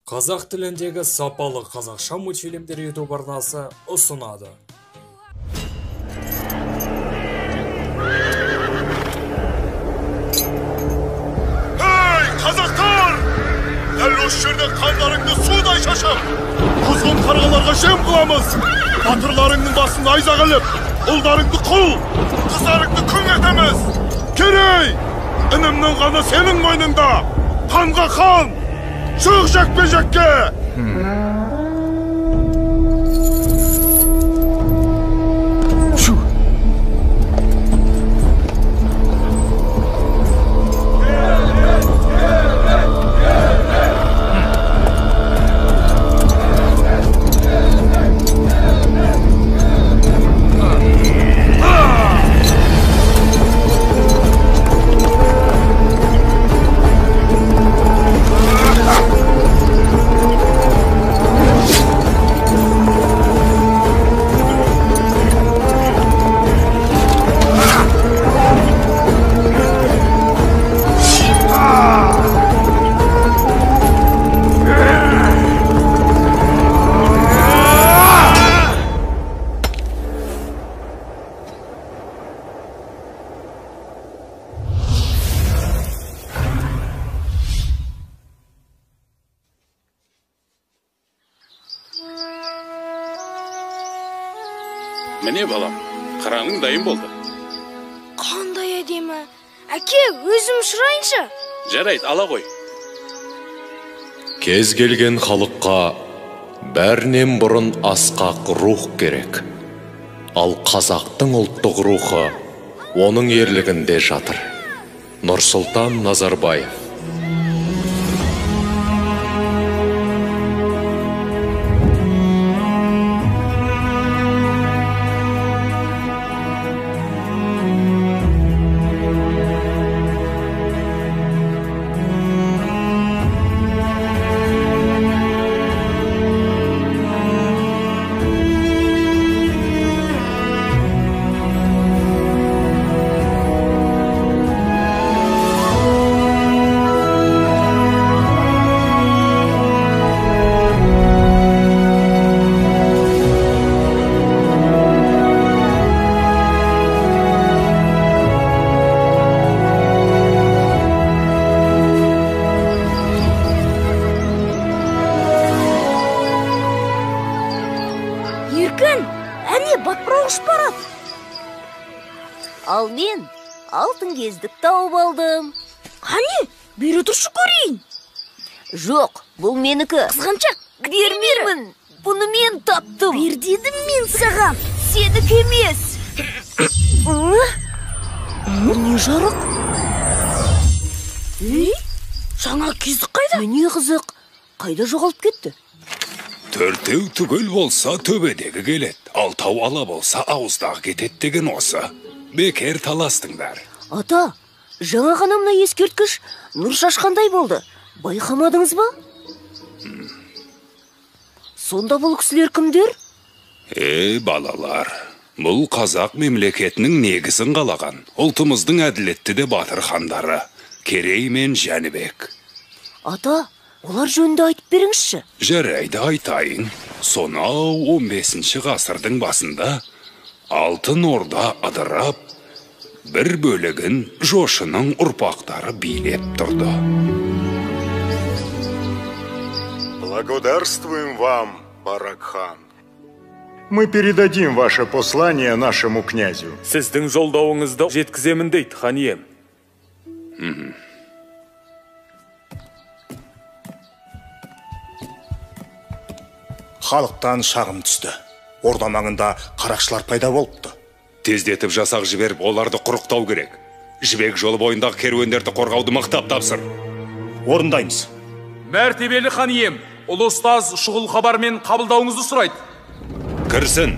Қазақ тіліндегі сапалы қазақша мультфильмдер YouTube арнасы ұсынады. Ей, қазақтар! Дәл осы жерде қандарыңды судай шашып, құзғын қарғаларға жем қыламыз. Батырларыңның басын айза қылып, ұлдарыңды құл, қыздарыңды күң етеміз. Керей, інімнің қаны сенің мойныңда. Қанға қан, шық жекпе-жекке! Міне балам, қыраңың дайын болды. Қандай әдемі. Әке, өзім ұшырайыншы. Жарайды, ала қой. Кез келген халыққа бәрінен бұрын асқақ рух керек. Ал қазақтың ұлттық рухы оның ерлігінде жатыр. Нұрсұлтан Назарбаев. Ал мен алтын кездік тауып алдым. Қане, бері тұршы көрейін. Жоқ, бұл менікі. Қызғаншақ, бермеймін. Бұны мен таптым. Бер дедім мен саған. Сенікі емес. Бұл не жарық? Жаңа кездік қайда? Міне қызық, қайда жоғалып кетті? Төртеу түгел болса төбедегі келет, алтау ала болса ауыздағы кетет деген осы. Бекер таластыңдар. Ата, жаңа ғана мына ескерткіш нұр шашқандай болды. Байқамадыңыз ба? Сонда бұл кісілер кімдер? Балалар, бұл қазақ мемлекетінің негізін қалаған, ұлтымыздың әділетті де батыр хандары, Керей мен Жәнібек. Ата, олар жөнінде айтып беріңізші. Жарайды айтайын. Сонау 15 ғасырдың басында Алтын Орда ыдырап, бір бөлігін Жошының ұрпақтары билеп тұрды. Благодарствуем вам, Барак-хан. Мы передадим ваше послание нашему князю. Сіздің жолдауыңызды жеткіземін дейді, хан ием. Халықтан шағым түсті. Орда маңында қарақшылар пайда болыпты. Тездетіп жасақ жіберіп, оларды құрықтау керек. Жібек жолы бойындағы керуендерді қорғауды мықтап тапсыр. Орындаймыз. Мәртебелі хан ием, ұлы ұстаз шұғыл хабармен қабылдауыңызды сұрайды. Кірсін.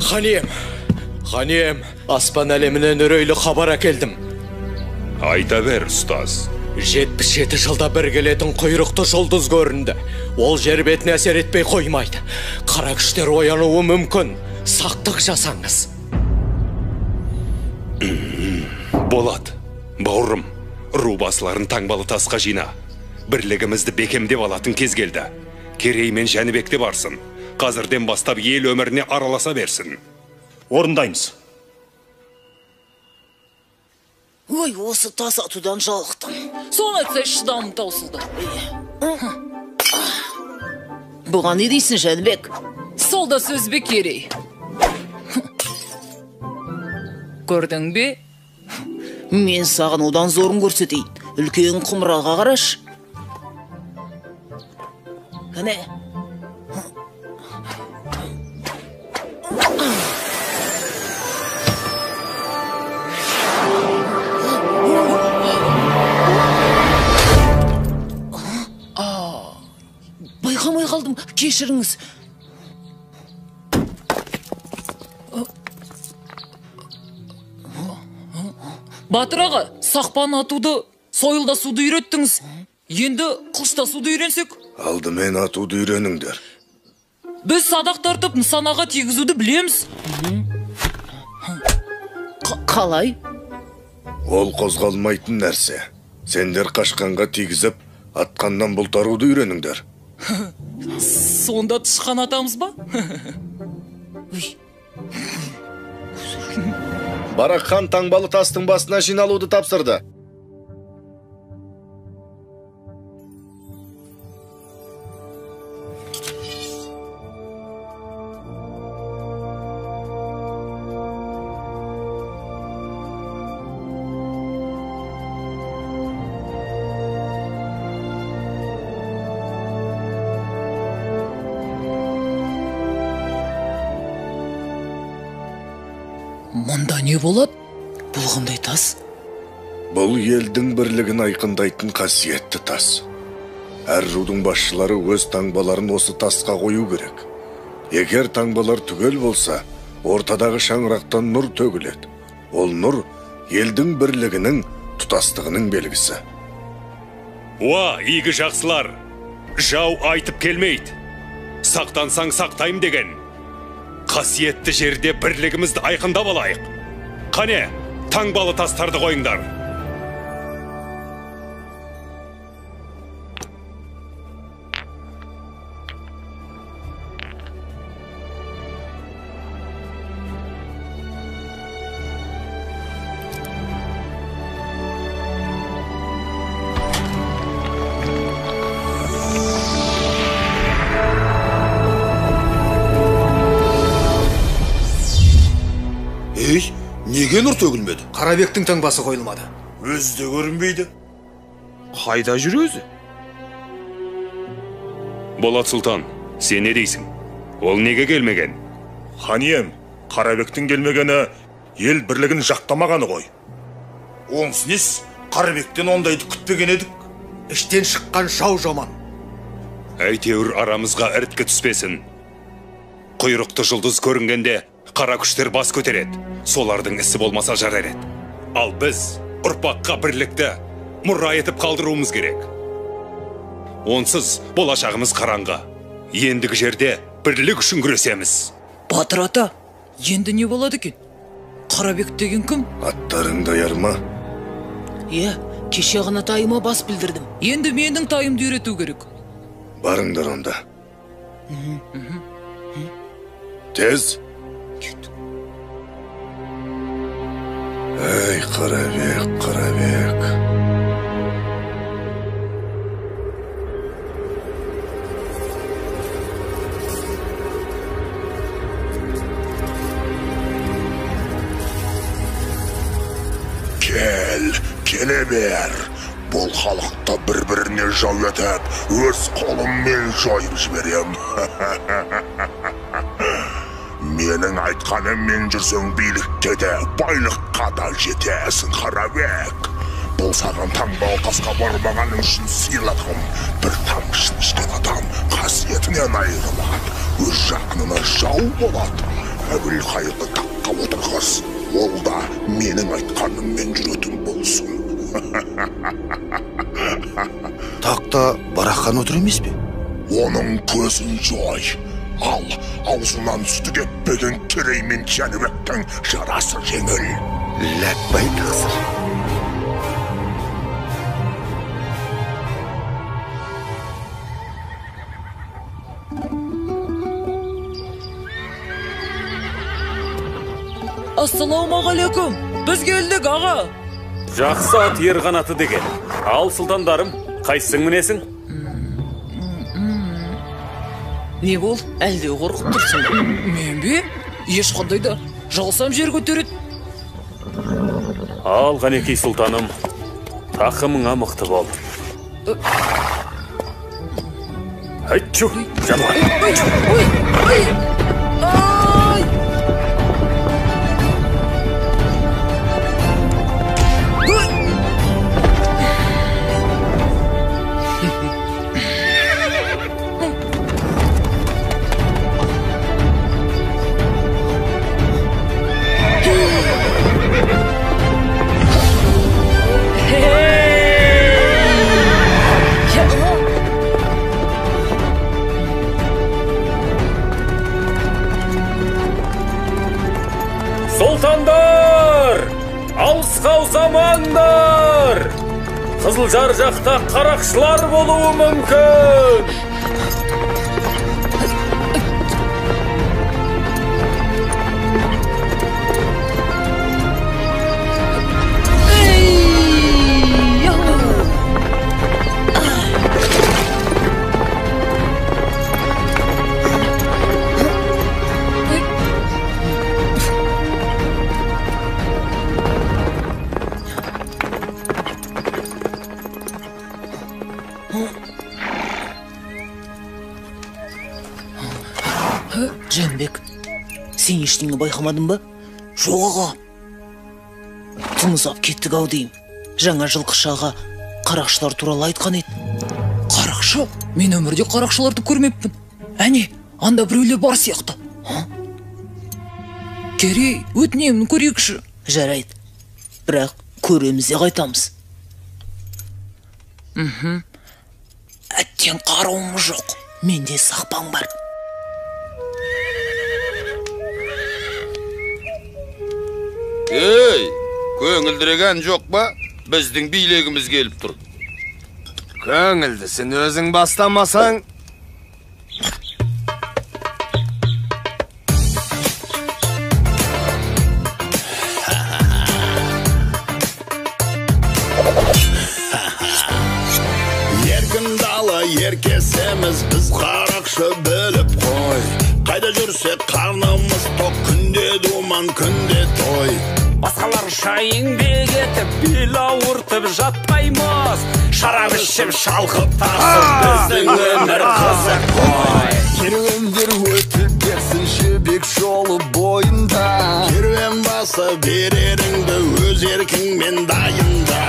Хан ием, аспан әлемінен үрейлі хабар әкелдім. Айта бер, ұстаз. 77 жылда бір келетін құйрықты жұлдыз көрінді. Ол жер бетіне әсер етпей қоймайды. Қара күштер оянуы мүмкін. Сақтық жасаңыз. Болады. Бауырым, Рубасыларын таңбалы тасқа жина. Бірлігімізді бекемдеп алатын кез келді. Керей мен Жәнібек те барсын. Қазірден бастап ел өміріне араласа берсін. Орындаймыз. Ой, осы тас атудан жалықтым. Соны айтса шыдамым таусылды. Бұған не дейсің, Жәнібек? Сол да сөз бе, Керей? Көрдің бе? Мен саған одан зорын көрсетейін. Үлкен құмыраға қараш. Кәне. Байқамай қалдым, кешіріңіз. Батыр аға, сақпан атуды, сойылдасуды үйреттіңіз. Енді қылыштасуды үйренсек? Алдымен атуды үйреніңдер. Біз садақ тартып нысанаға тигізуді білеміз. Қалай? Ол қозғалмайтын нәрсе. Сендер қашқанға тигізіп, атқаннан бұлтаруды үйреніңдер. Сонда тышқан атамыз ба? Барақ хан таңбалы тастың басына жиналуды тапсырды. Мұнда не болады? Бұл қандай тас? Бұл елдің бірлігін айқындайтын қасиетті тас. Әр рудың басшылары өз таңбаларын осы тасқа қою керек. Егер таңбалар түгел болса, ортадағы шаңырақтан нұр төгіледі. Ол нұр елдің бірлігінің тұтастығының белгісі. Уа, игі жақсылар! Жау айтып келмейді. Сақтансаң сақтайым деген. Қасиетті жерде бірлігімізді айқындап алайық. Қане, таңбалы тастарды қойыңдар. Неге нұр төгілмеді? Қарабектің таңбасы қойылмады. Өзде көрінбейді. Қайда жүр өзі? Болат Сұлтан, сен не дейсің? Ол неге келмеген? Хан ием, Қарабектің келмегені ел бірлігін жақтамағаны ғой. Онсыз нес, Қарабектен ондайды күтпеген едік. Іштен шыққан жау жаман. Әйтеуір арамызға ірткі түспесін. Құйрықты жұлдыз көрінгенде қара күштер бас көтереді. Солардың ісі болмаса жарар еді. Ал біз ұрпаққа бірлікті мұра етіп қалдыруымыз керек. Онсыз болашағымыз қараңғы. Ендігі жерде бірлік үшін күресеміз. Батыр ата, енді не болады екен? Қарабек деген кім? Аттарың даяр ма? Иә, кеше ғана тайыма бас білдірдім. Енді менің тайымды үйрету керек. Барыңдар онда. Тез. Эй, Қарабек, Қарабек. Келе бер. Бұл халықты бір-біріне жау етіп, өз қолыммен жойып жіберем. Менің айтқаныммен жүрсең билікке де, байлыққа да жетесің, Қарабек. Бұл саған таңбалы тасқа бармағаның үшін сыйладым. Бір тамшысын ішкен адам қасиетінен айырылады. Өз жақынына жау болады. Әбілқайырды таққа отырғыз. Ол да менің айтқаныммен жүретін болсын. Тақта Барақ хан отыр емес пе? Оның көзін жой. Ал аузынан сүті кеппеген Керей мен Жәнібектің жарасы жеңіл. Ләббай тақсыр. Ассалаумағалейкум. Біз келдік, аға. Жақсы ат ер қанаты деген. Ал сұлтандарым, қайсың мінесің? Не бол, әлде қорқып тұрсың? Мен бе? Ешқандай да. Жалсам жер көтереді. Ал Қанекей сұлтаным, тақымыңа мықты бол. Айтчу, жаман. Сұлтандар! Алысқа ұзамаңдар! Қызылжар жақта қарақшылар болуы мүмкін! Жәнбек, сен ештеңе байқамадың ба? Жоқ аға. Тыныс алып кеттік ау деймін. Жаңа жылқышаға қарақшылар туралы айтқан еді. Қарақшы? Мен өмірде қарақшыларды көрмеппін. Әне, анда біреулер бар сияқты. Керей, өтінемін, көрейікші. Жарайды. Бірақ көреміз де қайтамыз. Әттен қарауымыз жоқ. Менде сақпан бар. Ей, көңілдіреген жоқ ба? Біздің билегіміз келіп тұр. Көңілдісін өзің бастамасаң. Еркін дала еркесеміз, біз қарақшы біліп қой. Қайда жүрсек қарнымыз тоқ, күнде думан, күнде той. Басқалар шайын бегетіп, бел ауыртып жатпаймыз. Шарап ішіп шалқып тасып, біздің өмір қызық қой. Керуендер өтіп берсін жібек жолы бойында. Керуен басы береріңді өз еркіңмен дайында.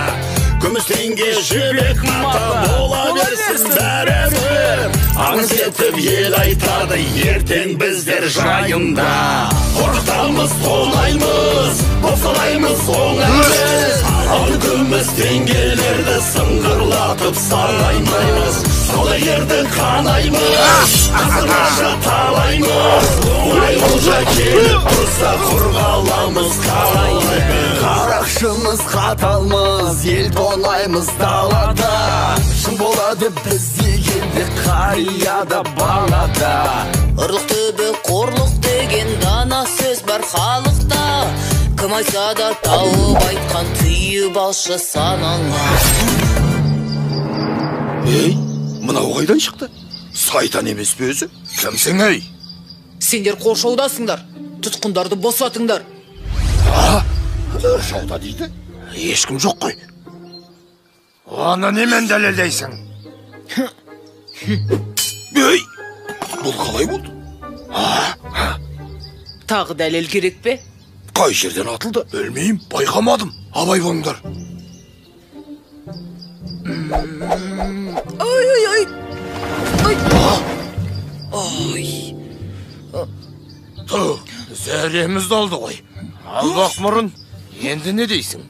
Күміс теңге жібек мата бола берсін бәрібір. Аңыз етіп ел айтады ертең біздер жайында. Қорқытамыз, тонаймыз, босалаймыз оңаймыз. Ал күміс теңгелерді сыңғырлатып сараймыз. Сол ерді қанаймыз, асыраша талаймыз. Оңай олжа келіп тұрса құрғаламыз қалаймыз. Қарақшымыз қаталмыз, ел тонаймыз далада. Шын болады біз дегенде қарияда балада. Ұрлық түбі қорлық деген дана сөз бар халықта. Кім айтса да тауып айтқан түйіп алшы санаңа. Ей, мынау қайдан шықты? Сайтан емес пе өзі? Кімсің ей? Сендер қоршаудасыңдар. Тұтқындарды босатыңдар. Қоршауда дейді? Ешкім жоқ қой. Оны немен дәлелдейсің? Ей, бұл қалай болды? Тағы дәлел керек пе? Қай жерден атылды? Білмеймін, байқамадым. Абай болыңдар. Ай. Зәремізді алды ғой. Албақ мұрын, енді не дейсің?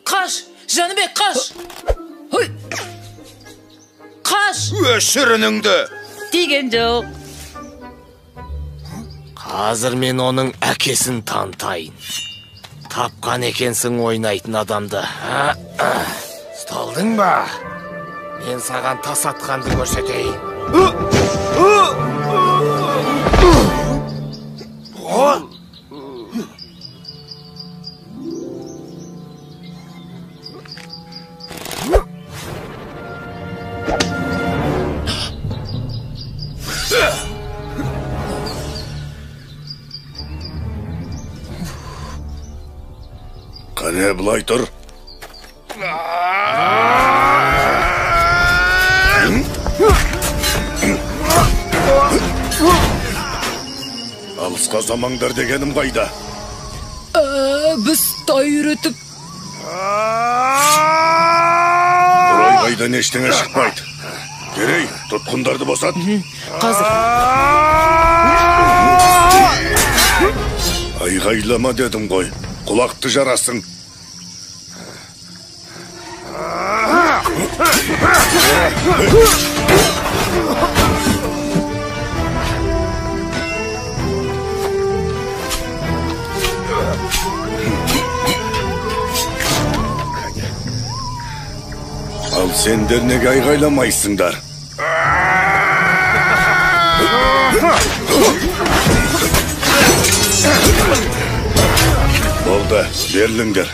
Қаш, Жәнібек, қаш. Қаш. Өшірініңді. Деген жоқ. Қазір мен оның әкесін тантайын. Тапқан екенсің ойнайтын адамды. Сталдың ба? мен саған тас атқанды көрсетейін. Қане бұлай тұр. Алысқа замаңдар дегенім қайда? Біз тай үйретіп. Бұрай қайдан ештеңе шықпайды. Керей, тұтқындарды босат. Қазір. Айғайлама дедім ғой. Құлақты жарасың. Ал сендер неге айғайламайсыңдар? Болды, берліңдер.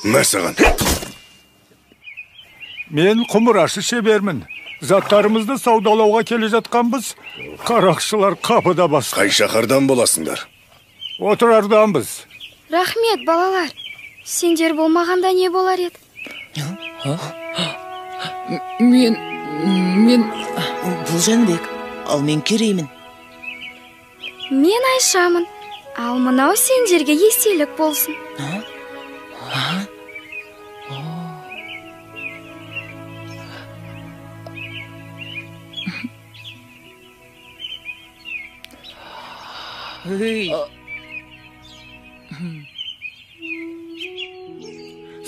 Мәсіған. Мен құмырашы шебермін. Заттарымызды саудалауға келе жатқанбыз. Қарақшылар қапыда бас. Қай шақардан боласыңдар? Отырарданбыз. Рахмет, балалар. Сендер болмағанда не болар еді? Мен... Бұл Жәнібек, ал мен Кереймін. Мен Айшамын. Ал мынау сендерге естелік болсын.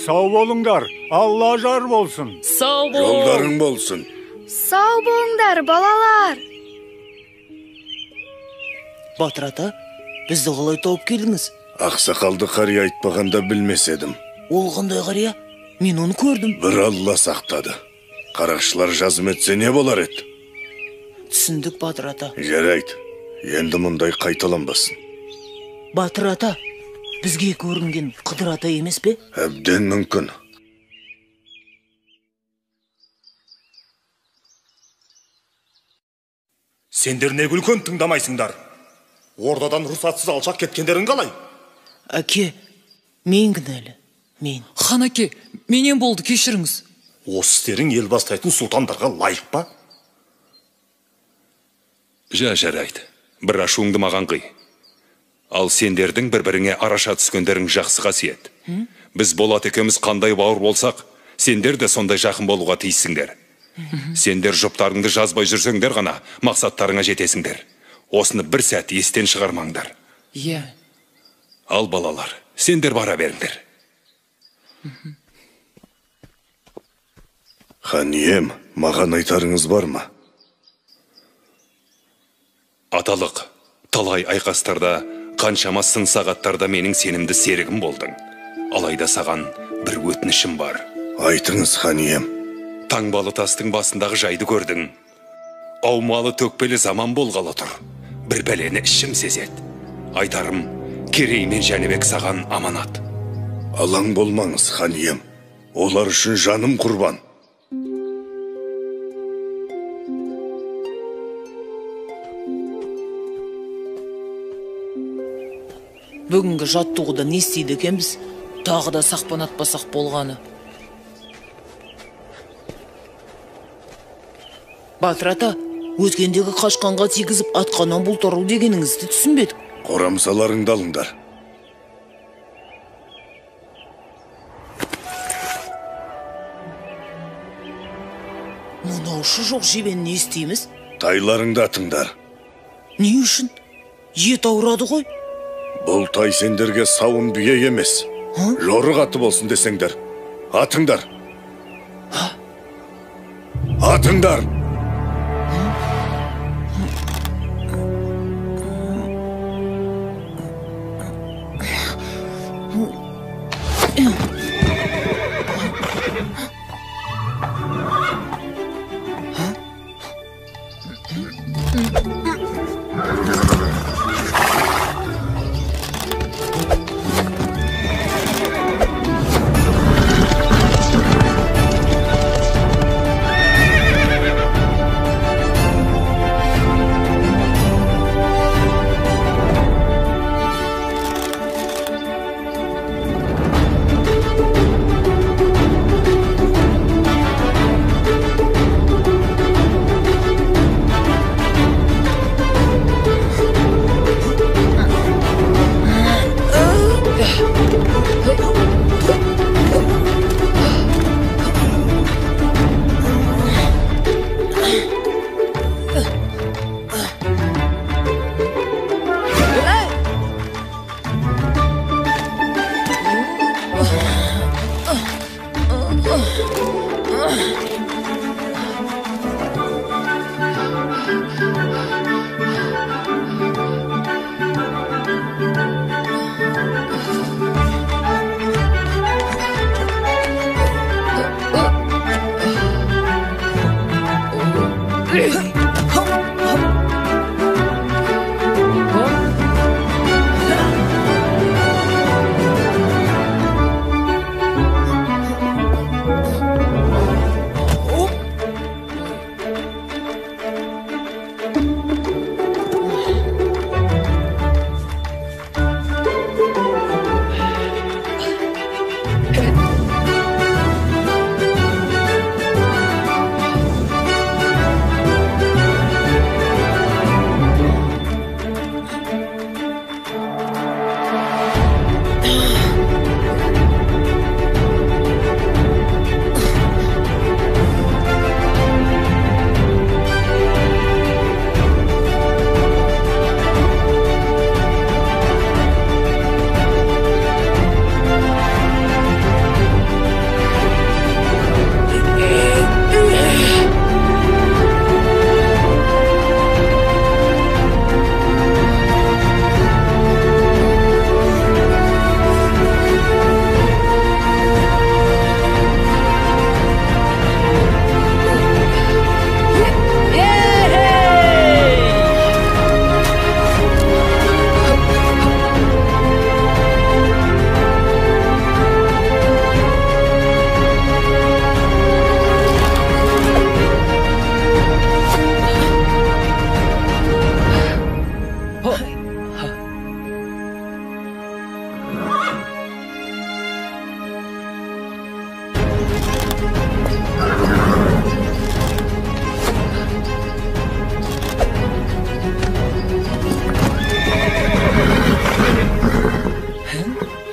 Сау болыңдар, Алла жар болсын. Сау бол. Жолдарың болсын. Сау болыңдар, балалар. Батыр ата, бізді қалай тауып келдіңіз? Ақсақалды қария айтпағанда білмес едім. Ол қандай қария? Мен оны көрдім. Бір Алла сақтады. Қарақшылар жазым етсе не болар еді? Түсіндік, Батыр ата. Жарайды, енді мұндай қайталанбасын. Батыр ата, бізге көрінген Қыдыр ата емес пе? Әбден мүмкін. Сендер не күлкен тыңдамайсыңдар? Ордадан рұқсатсыз алшақ кеткендерін қалай? Әке, мен кінәлі, мен. Хан әке, менен болды, кешіріңіз. Осы істерің ел бастайтын сұлтандарға лайық па? Жарайды, бір ашуыңды маған қый. Ал сендердің бір-біріңе араша түскендерің жақсы қасиет. Біз Болат екеуміз қандай бауыр болсақ, сендер де сондай жақын болуға тиіссіңдер. Сендер жұптарыңды жазбай жүрсеңдер ғана мақсаттарыңа жетесіңдер. Осыны бір сәт естен шығармаңдар. Иә. Ал балалар, сендер бара беріңдер. Хан ием, маған айтарыңыз бар ма? Аталық, талай айқастарда, қаншама сын сағаттарда менің сенімді серігім болдың. Алайда саған бір өтінішім бар. Айтыңыз, хан ием. Таңбалы тастың басындағы жайды көрдің. Аумалы төкпелі заман болғалы тұр. Бір бәлені ішім сезет. Айтарым, Керей мен Жәнібек саған аманат. Алаң болмаңыз, хан ием. Олар үшін жаным құрбан. Бүгінгі жаттығуда не істейді екенбіз? Тағы да сақпан атпасақ болғаны. Батыр ата, өткендегі қашқанға тигізіп атқаннан бұлтару дегеніңізді түсінбедік. Қорамсаларыңды алыңдар. Мұнаушы жоқ жебен не істейміз? Тайларыңды атыңдар. Не үшін? Ет ауырады ғой. Бұл тай сендерге сауын бие емес. Жорық аты болсын десеңдер. Атыңдар. Атыңдар.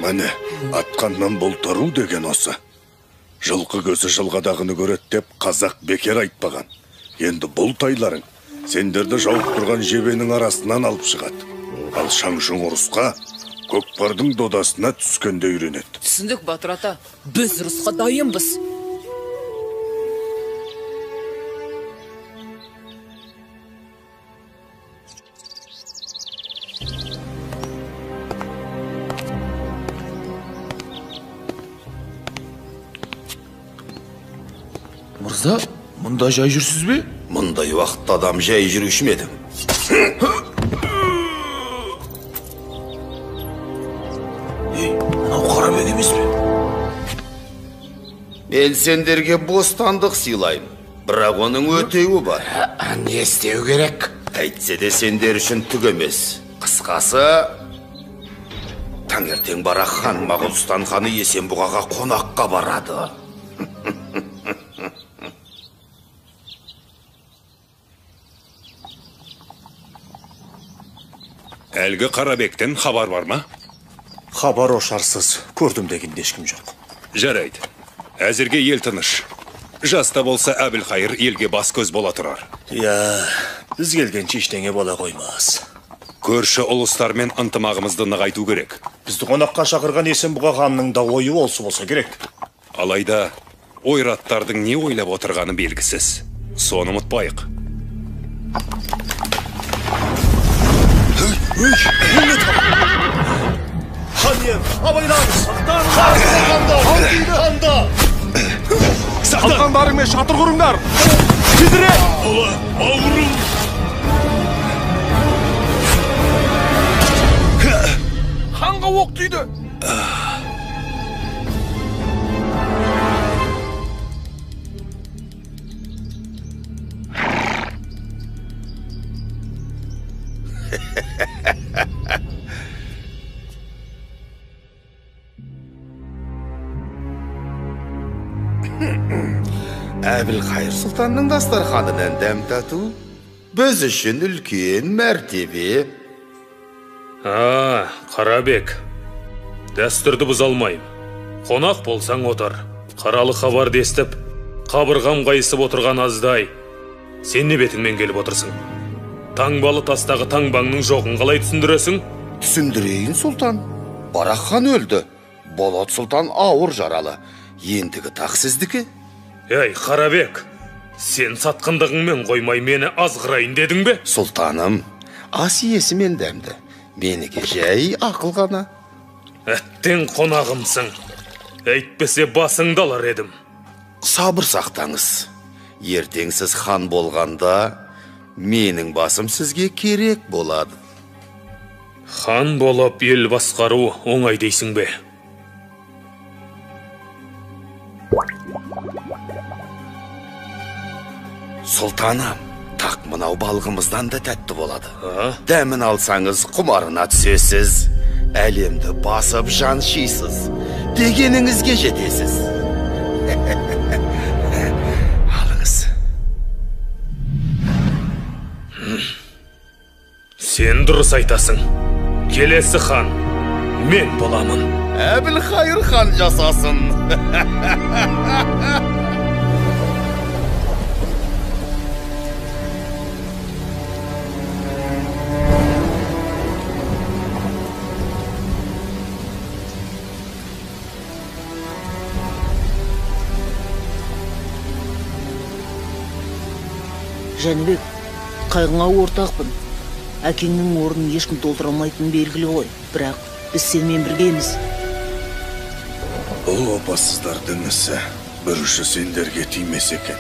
Міне, атқаннан болтару деген осы. Жылқы көзі жылғадағыны көрет деп қазақ бекер айтпаған. Енді бұл тайларың сендерді жауып тұрған жебенің арасынан алып шығады. Ал шаң-шұң ұрысқа көкпардың додасына түскенде үйренеді. Түсіндік, Батыр ата. Біз ұрысқа дайынбыз. Мырза, мұнда жай жүрсіз бе? Мұндай уақытта адам жай жүруші ме едім? Мынау Қарабек емес пе? Мен сендерге бостандық сыйлаймын, бірақ оның өтеуі бар. Не істеу керек? Әйтсе де сендер үшін түк емес. Қысқасы, таңертең барақ хан Моғолстан ханы Есенбұғаға қонаққа барады. Әлгі Қарабектен хабар бар ма? Хабар ошарсыз, көрдім дегенде ешкім жоқ. Жарайды. Әзірге ел тыныш. Жаста болса Әбілқайыр елге бас көз бола тұрар. Біз келгенше ештеңе бола қоймас. Көрші ұлыстармен ынтымағымызды нығайту керек. Бізді қонаққа шақырған Есенбұға ханның да ойы осы болса керек. Алайда ойраттардың не ойлап отырғаны белгісіз. Соны ұмытпайық. Хан ем, абайлаңыз! Ханда! Қалғандарыңмен шатыр құрыңдар! Тезіре! Ауру! Ханға оқ түйді! Әбілқайыр сұлтанның дастарханынан дәм тату біз үшін үлкен мәртебе. Қарабек, дәстүрді бұза алмайым. Қонақ болсаң отыр. Қаралы хабар естіп, қабырғам қайысып отырған аздай. Сен не бетіңмен келіп отырсың? Таңбалы тастағы таңбаңның жоғын қалай түсіндіресің? Түсіндірейін, сұлтан. Барақ хан өлді. Болат сұлтан ауыр жаралы. Ендігі тақсыздікі. Ей, Қарабек, сен сатқындығыңмен қоймай мені азғырайын дедің бе? Сұлтаным, ас иесі мен дәмді. Менікі жай ақыл ғана. Әттен қонағымсың. Әйтпесе басыңды алар едім. Сабыр сақтаңыз. Ертең сіз хан болғанда, менің басым сізге керек болады. Хан болып ел басқару оңай дейсің бе? Сұлтаным, тақ мынау балғымыздан да тәтті болады. Дәмін алсаңыз құмарына түсесіз, әлемді басып жан шисіз, дегеніңізге жетесіз. Алыңыз. Сен дұрыс айтасың. Келесі хан мен боламын. Әбілқайыр хан жасасын. Жәнібек, қайғыңа ортақпын. Әкеңнің орнын ешкім толтыра алмайтыны белгілі ғой. Бірақ біз сенімен біргеміз. Бұл опасыздардың ісі бір ұшы сендерге тимес екен.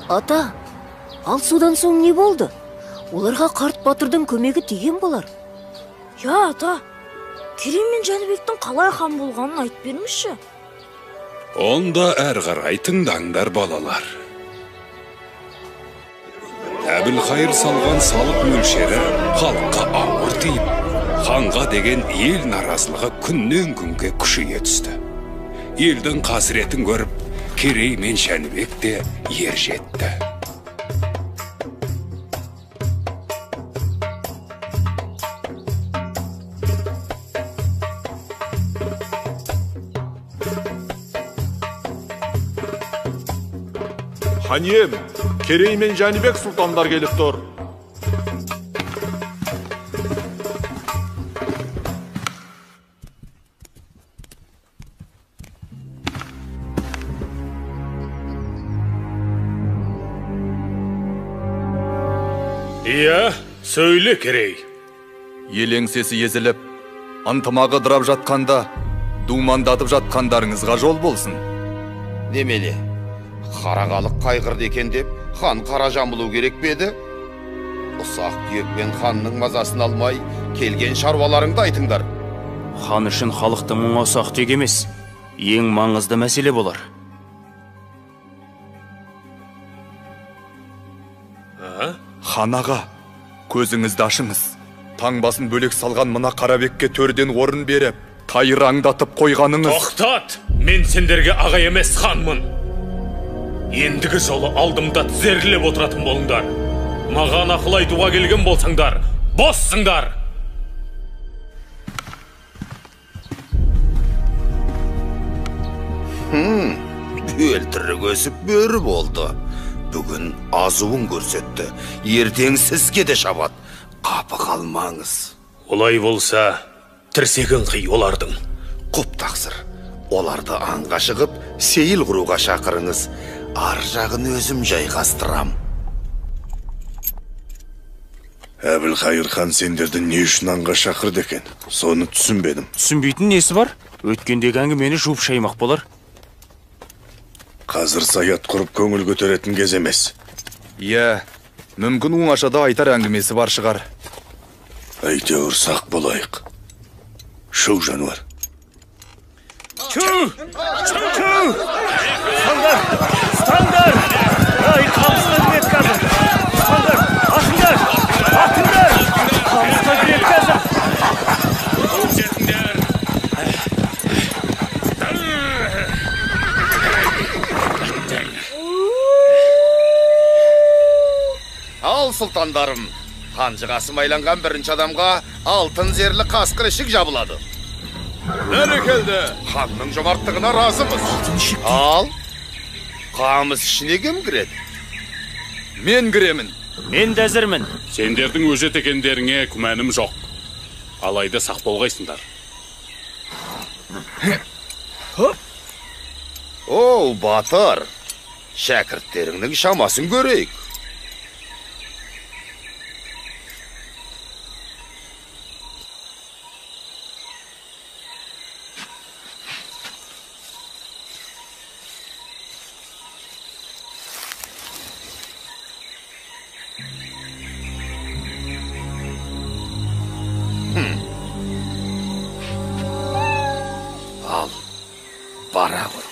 Ата, ал содан соң не болды? Оларға қарт батырдың көмегі тиген болар. Я, ата, Керей мен Жәнібектің қалай хан болғанын айтып беріңізші. Онда әр қарай тыңдаңдар, балалар. Әбілқайыр салған салық мөлшері халыққа ауыр тиіп, ханға деген ел наразылығы күннен күнге күшейе түсті. Елдің қасіретін көріп, Керей мен Жәнібек те ер жетті. Хан ием, Керей мен Жәнібек сұлтандар келіп тұр. Иә, сөйле, Керей. Елеңсесі езіліп, ынтымағы дырап жатқанда, думандатып жатқандарыңызға жол болсын. Немеле, қарағалық қайғырды екен деп, хан қара жамылу керек беді? Ұсақ түйекпен ханның мазасын алмай, келген шаруаларыңды айтыңдар. Хан үшін халықтың мұңы ұсақ түйек емес, ең маңызды мәселе болар. Хан аға, көзіңізді ашыңыз. Таңбасын бөлек салған мына Қарабекке төрден орын беріп, тайраңдатып қойғаныңыз. Тоқтат! Мен сендерге аға емес ханмын. Ендігі жолы алдымда тізерлеп отыратын болыңдар. Маған ақыл айтуға келген болсаңдар, боссыңдар! Өлтірік өсіп бөрі болды. Бүгін азуын көрсетті. Ертең сізге де шабат. Қапы қалмаңыз. Олай болса, тірсегін қи олардың. Құп тақсыр. Оларды аңға шығып, сейіл құруға шақырыңыз. Ар жағын өзім жайғастырам. Әбілқайыр хан сендерді не үшін аңға шақырды екен? Соны түсінбедім. Түсінбейтін несі бар? Өткендегі әңгімені жуып шаймақ болар. Қазір саят құрып көңіл көтеретін кез емес. Иә, мүмкін оңашада айтар әңгімесі бар шығар. Әйтеуір сақ болайық. Шоу жануар. Стандар! Ай, қамысына кірет қазір! Стандар, ашыңдар! Атыңдар! Қамысына кірет қазір! Бұл жетіңдер! Ал сұлтандарым, қанжығасы майланған бірінші адамға алтын зерлі қасқыр ішік жабылады. Бәрекелді, ханның жомарттығына разымыз. Ал, қамыс ішіне кім кіреді? Мен кіремін. Мен де әзірмін. Сендердің өжет екендеріңе күмәнім жоқ. Алайда сақ болғайсыңдар. Оу, батыр, шәкірттеріңнің шамасын көрейік. Ал, бара ғой.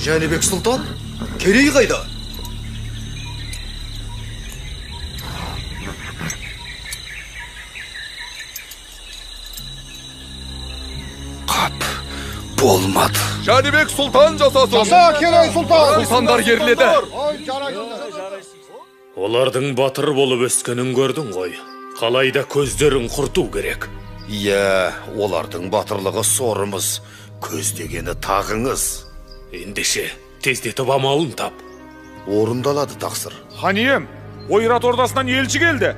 Жәнібек Сұлтан, Керей қайда? Болмады. Жәнібек Сұлтан жасасын. Жаса, Керей Сұлтан. Сұлтандар ерледі. Олардың батыр болып өскенін көрдің ғой. Қалайда көздерін құрту керек. Иә, олардың батырлығы сорымыз, көздегені тағыңыз. Ендеше, тездетіп амалын тап. Орындалады тақсыр. Хан ием, Ойрат ордасынан елші келді.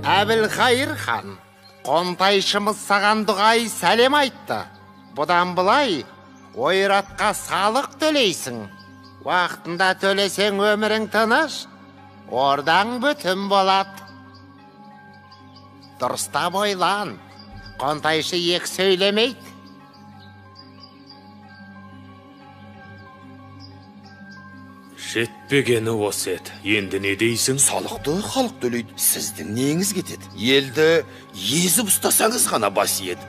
Әбілқайыр хан, қонтайшымыз саған дұғай сәлем айтты. Бұдан бұлай, Ойратқа салық төлейсің. Уақытында төлесең өмірің тыныш, ордаң бүтін болады. Дұрыстап ойлан, қонтайшы ек сөйлемейді. Жетпегені осы еді. Енді не дейсің? Салықты халық төлейді. Сіздің неңіз кетеді? Елді езіп ұстасаңыз ғана бас еді.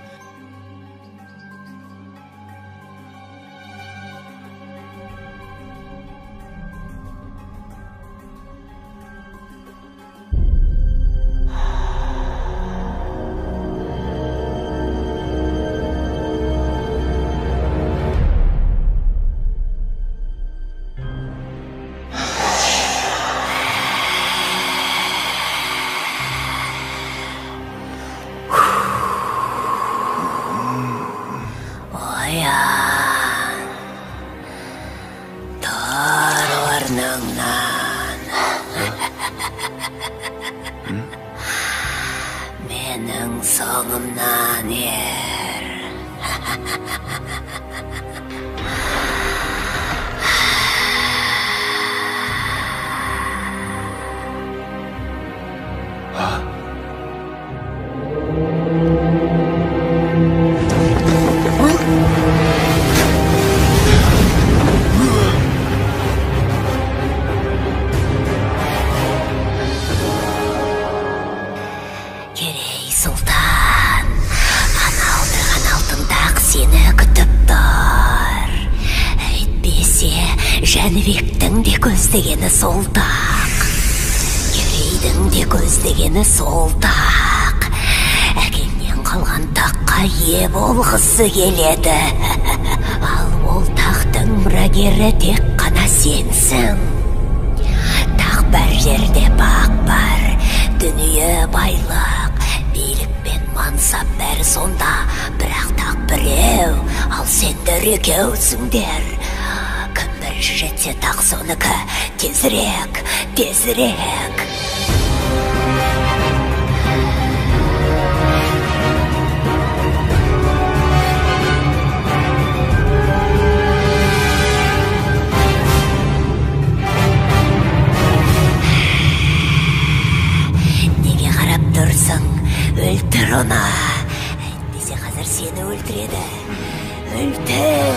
Менің соңымнан ер. Керей Сұлтан, ан алтындақ сені күтіп тұр. Әйтпесе, Жәнібектің де көздегені сол тақ. Керейдің де көздегені сол тақ. Әкеңнен қалған таққа ие болғысы келеді. Ал ол тақтың мұрагері тек қана сенсің. Тақ бар жерде бақ бар, дүние байлық, билік пен мансап бәрі сонда. Бірақ тақ біреу, ал сендер екеусіңдер. Кім бірінші жетсе тақ соныкі. Тезірек, тезірек. Өлтір оны. Әйтпесе қазір сені өлтіреді. Өлтір!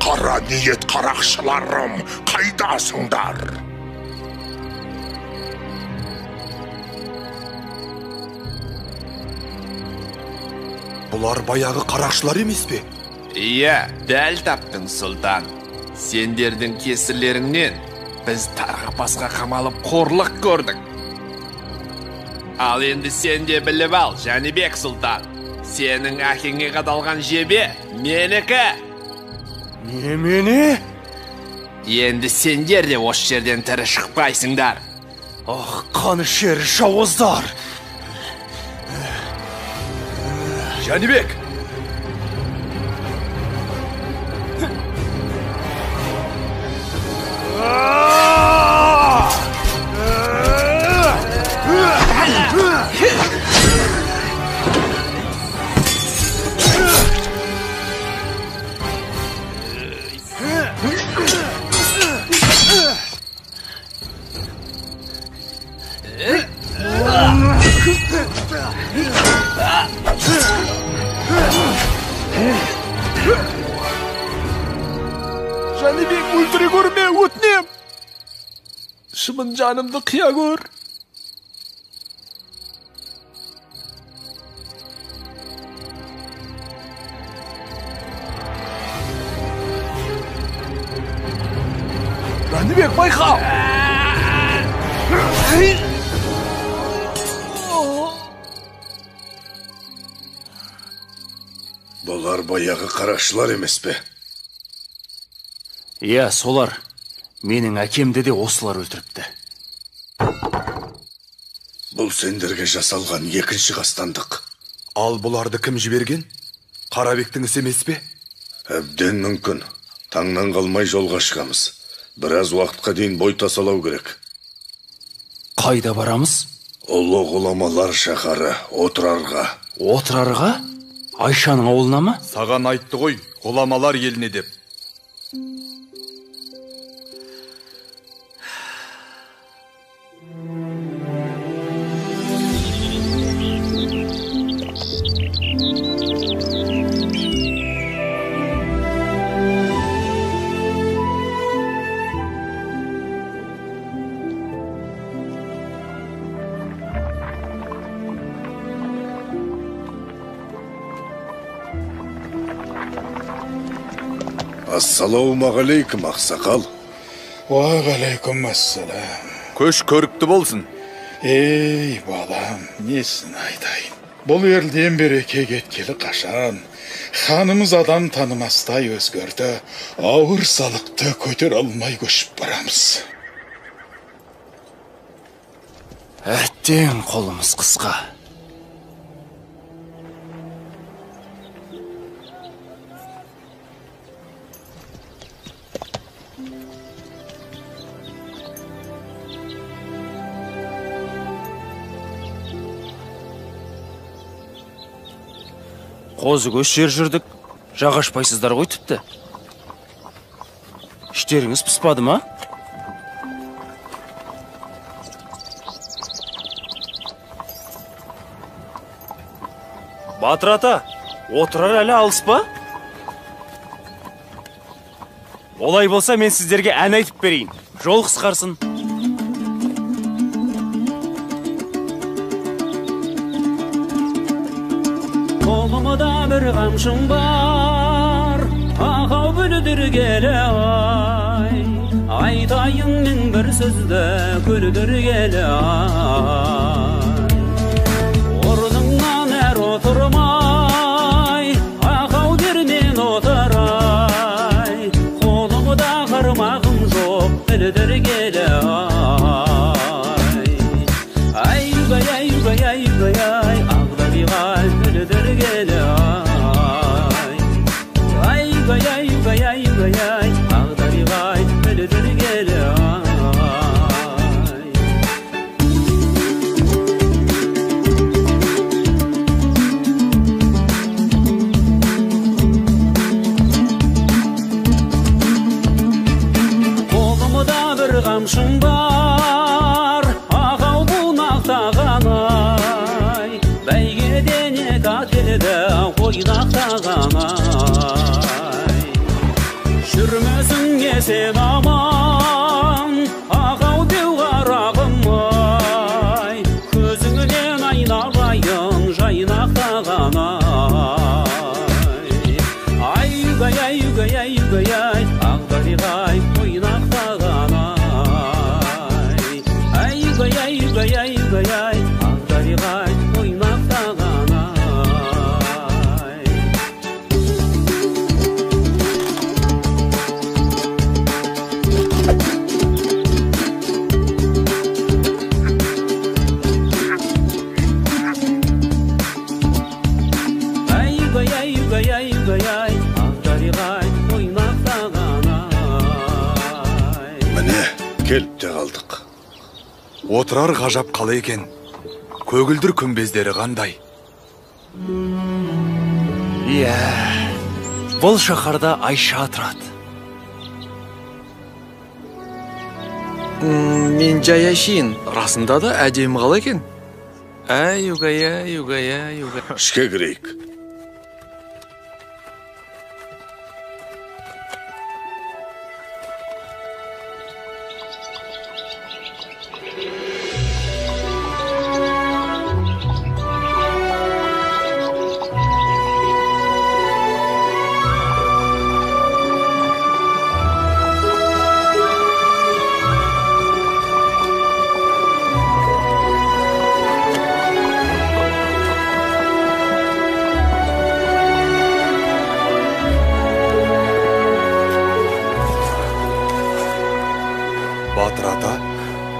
Қара ниет қарақшыларым, қайдасыңдар? Бұлар баяғы қарақшылар емес пе? Иә, дәл таптың, сұлтан. Сендердің кесірлеріңнен біз тарға басқа қамалып қорлық көрдік. Ал енді сен де біліп ал, Жәнібек сұлтан. Сенің әкеңе қадалған жебе менікі. Немені? Енді сендер де осы жерден тірі шықпайсыңдар. Ох, қанішер жауыздар! Жәнібек! Жәнібек, өлтіре көрме, өтінем! Шымын жанымды қия көр! Жәнібек, байқа! Бұлар баяғы қарақшылар емес пе? Иә, солар. Менің әкемді де осылар өлтіріпті. Бұл сендерге жасалған екінші қастандық. Ал бұларды кім жіберген? Қарабектің ісі емес пе? Әбден мүмкін. Таңнан қалмай жолға шығамыз. Біраз уақытқа дейін бой тасалау керек. Қайда барамыз? Ұлы ғұламалар шаһары Отырарға. Отырарға? Айшаның ауылына ма? Саған айтты ғой, ғұламалар еліне деп. Ассалаумағалейкум, ақсақал. Уағалейкум ассалам. Көш көрікті болсын. Ей, балам, несін айтайын. Бұл елден береке кеткелі қашан. Ханымыз адам танымастай өзгерді. Ауыр салықты көтер алмай көшіп барамыз. Әттең қолымыз қысқа. Қозы көш жер жүрдік, жағашпайсыздар ғой тіпті. Іштеріңіз піспады ма? Батыр ата, отырар әлі алыс па? Олай болса мен сіздерге ән айтып берейін. Жол қысқарсын. Қолымда бір қамшым бар, ақау бүлдіргелі ай. Айтайын мен бір сөзді күлдіргелі ай. Орныңнан әр отырмай, ақау дермен отырай. Қолымда қармағым жоқ, бүлдіргелі ай. Ай-гай, ай-гай, ай-гай, ай, ағдабиғай бүлдіргелі ай. Ай-гай, ай-гай, ай-гай, ай, ағдабиғай бүлдіргелі ай. Қолымда бір қамшым бар, ақау бұнақтаған ай. Бәйгеден ек ателді ойнақтаған ай. Жүрмесін сен аман, ақау деу қарағым ай. Көзіңнен айналайын жайнақтаған ай. қалдық. Отырар ғажап қала екен. Көгілдір күмбездері қандай? Иә, бұл шаһарда Айша тұрады. Мен жай әшейін, расында да әдемі қала екен. Югая. Ішке кірейік. Батыр ата,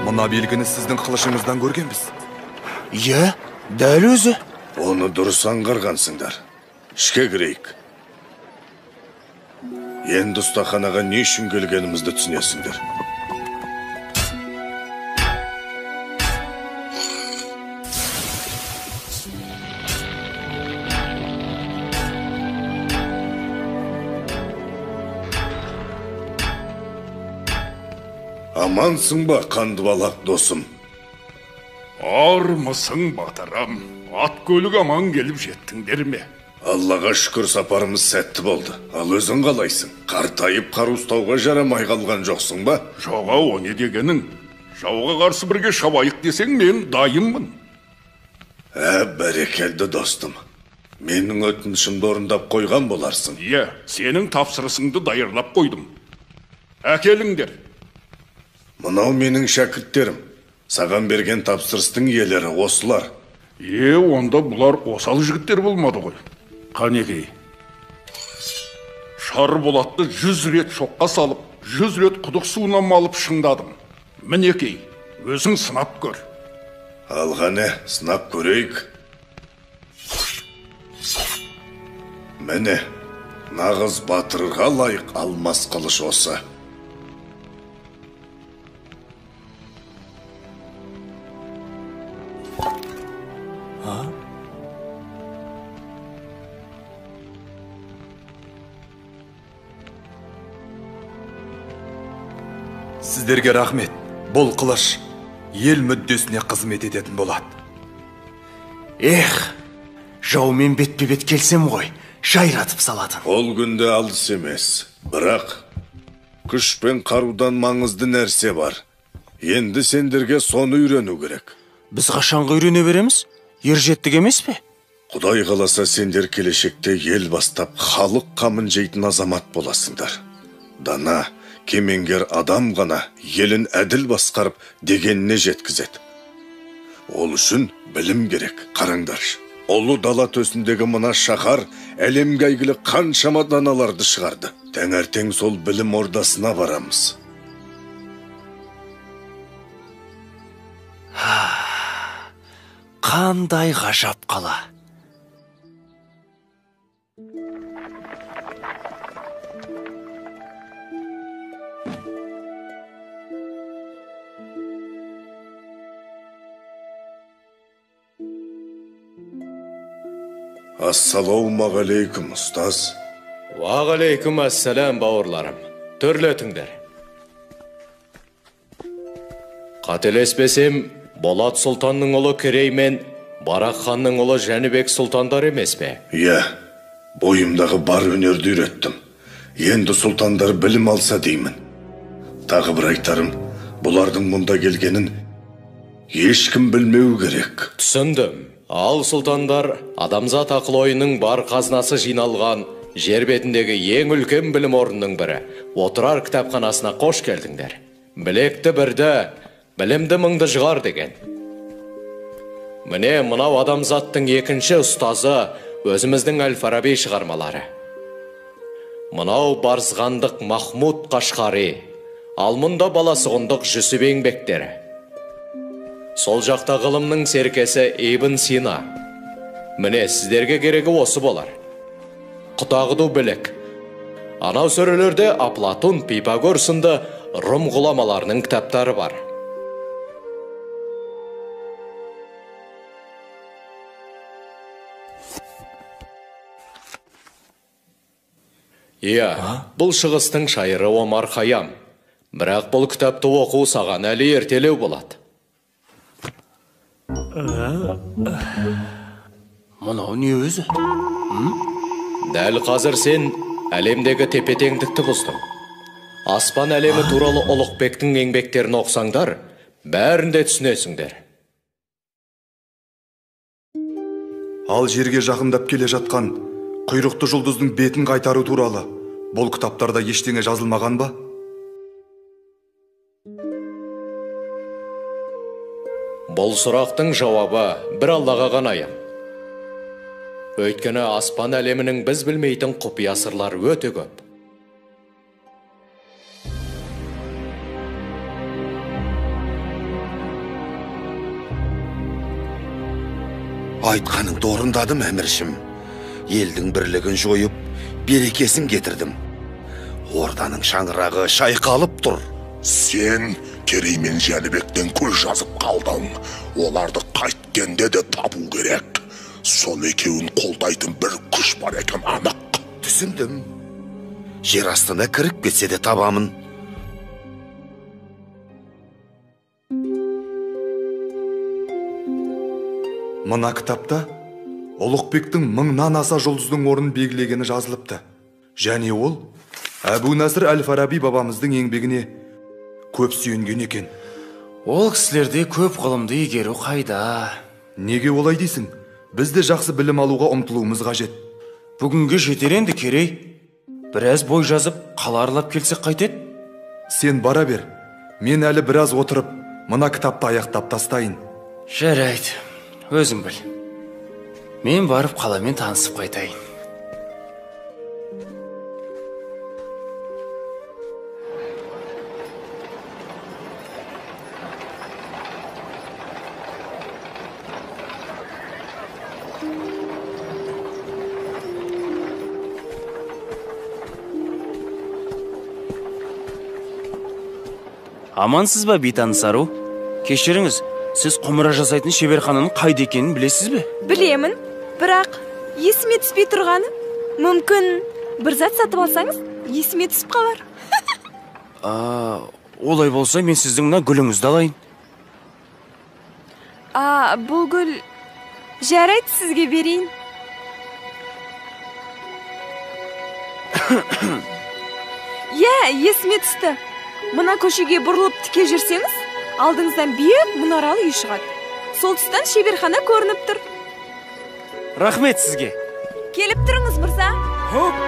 мына белгіні сіздің қылышыңыздан көргенбіз. Иә, дәл өзі. Оны дұрыс аңғарғансыңдар. Ішке кірейік. Енді ұстаханаға не үшін келгенімізді түсінесіңдер. Амансың ба, қандыбалақ досым? Армысың, батырам. Ат көлік аман келіп жеттіңдер ме? Аллаға шүкір, сапарымыз сәтті болды. Ал өзің қалайсың? Қартайып қар ұстауға жарамай қалған жоқсың ба? Жоға, о не дегенің? Жауға қарсы бірге шабайық десең, мен дайынмын. Бәрекелді достым. Менің өтінішімді орындап қойған боларсың. Иә, сенің тапсырысыңды дайырлап қойдым. Әкеліңдер. Мынау менің шәкірттерім. Саған берген тапсырыстың иелері осылар. Онда бұлар осал жігіттер болмады ғой. Қанекей. Шарболатты 100 рет шоққа салып, 100 рет құдық суына малып шыңдадым. Мінекей, өзің сынап көр. Алғане, сынап көрейік. Міне, нағыз батырға лайық алмас қылыш осы. Сіздерге рахмет. Бұл қылыш ел мүддесіне қызмет ететін болады. Жаумен бетпе-бет келсем ғой, жайратып салатын. Ол күнде алыс емес. Бірақ күш пен қарудан маңызды нәрсе бар. Енді сендерге соны үйрену керек. Біз қашанғы үйрене береміз? Ержеттік емес пе? Құдай қаласа сендер келешекте ел бастап халық қамын жейтін азамат боласыңдар. Дана, кемеңгер адам ғана елін әділ басқарып дегеніне жеткізеді. Ол үшін білім керек. Қараңдаршы. Олы дала төсіндегі мына шаһар әлемге әйгілі қаншама даналарды шығарды. Таңертең сол білім ордасына барамыз. Қандай ғажап қала. Ассалаумағалейкум, ұстаз. Уағалейкум ассалам, бауырларым. Төрлетіңдер. Қателеспесем, Болат сұлтанның ұлы Керей мен Барақ ханның ұлы Жәнібек сұлтандар емес пе? Иә, бойымдағы бар өнерді үйреттім. Енді сұлтандар білім алса деймін. Тағы бір айтарым, бұлардың мұнда келгенін ешкім білмеу керек. Түсіндім. Ал сұлтандар адамзат ақыл ойының бар қазынасы жиналған жер бетіндегі ең үлкен білім орнының бірі Отырар кітапханасына қош келдіңдер. Білекті бірді, білімді мыңды жығар деген. Міне мынау адамзаттың екінші ұстазы өзіміздің Әл-Фараби шығармалары. Мынау Барзғандық Махмуд Қашқари, ал мұнда баласығындық Жүсіп еңбектері. Сол жақта ғылымның серкесі Ибн Сина. Міне сіздерге керегі осы болар. Құтағыду білік. Анау сөрелерде Аплатон, Пифагор сынды Рум ғұламаларының кітаптары бар. Иә, бұл шығыстың шайыры Омар Хайям. Бірақ бұл кітапты оқу саған әлі ертелеу болады. Мұнау не өзі? Дәл қазір сен әлемдегі тепе-теңдікті бұздың. Аспан әлемі туралы Ұлықбектің еңбектерін оқысаңдар, бәрінде түсінесіңдер. Ал жерге жақындап келе жатқан құйрықты жұлдыздың бетін қайтару туралы бұл кітаптарда ештеңе жазылмаған ба? Бұл сұрақтың жауабы бір Аллаға ғана аян. Өйткені аспан әлемінің біз білмейтін құпия сырлары өте көп. Айтқаныңды орындадым, әміршім. Елдің бірлігін жойып, берекесін кетірдім. Орданың шаңырағы шайқалып тұр. Сен Керей мен Жәнібектен көз жазып қалдың. Оларды қайткенде де табу керек. Сол екеуін қолдайтын бір күш бар екен анық. Түсіндім. Жер астына кіріп кетсе де табамын. Мына кітапта Ұлықбектің 1000-нан аса жұлдыздың орнын белгілегені жазылыпты. Және ол Әбу Насыр әл-Фараби бабамыздың еңбегіне көп сүйенген екен. Ол кісілерде көп ғылымды игеру қайда? Неге олай дейсің? Біз де жақсы білім алуға ұмтылуымыз қажет. Бүгінге жетер енді, Керей. Біраз бой жазып, қала аралап келсек қайтеді? Сен бара бер. Мен әлі біраз отырып, мына кітапты аяқтап тастайын. Жарайды. Өзің біл. Мен барып қаламен танысып қайтайын. Амансыз ба, бейтаныс ару? Кешіріңіз, сіз құмыра жасайтын шеберхананың қайда екенін білесіз бе? Білемін, бірақ есіме түспей тұрғаны. Мүмкін бір зат сатып алсаңыз, есіме түсіп қалар. Олай болса, мен сіздің мына гүліңізді алайын. Бұл гүл жарайды, сізге берейін. Иә, есіме түсті. Мына көшеге бұрылып тіке жүрсеңіз, алдыңыздан биік мұнаралы үй шығады. Сол тұстан шеберхана көрініп тұр. Рахмет сізге. Келіп тұрыңыз, мырза. Хоп.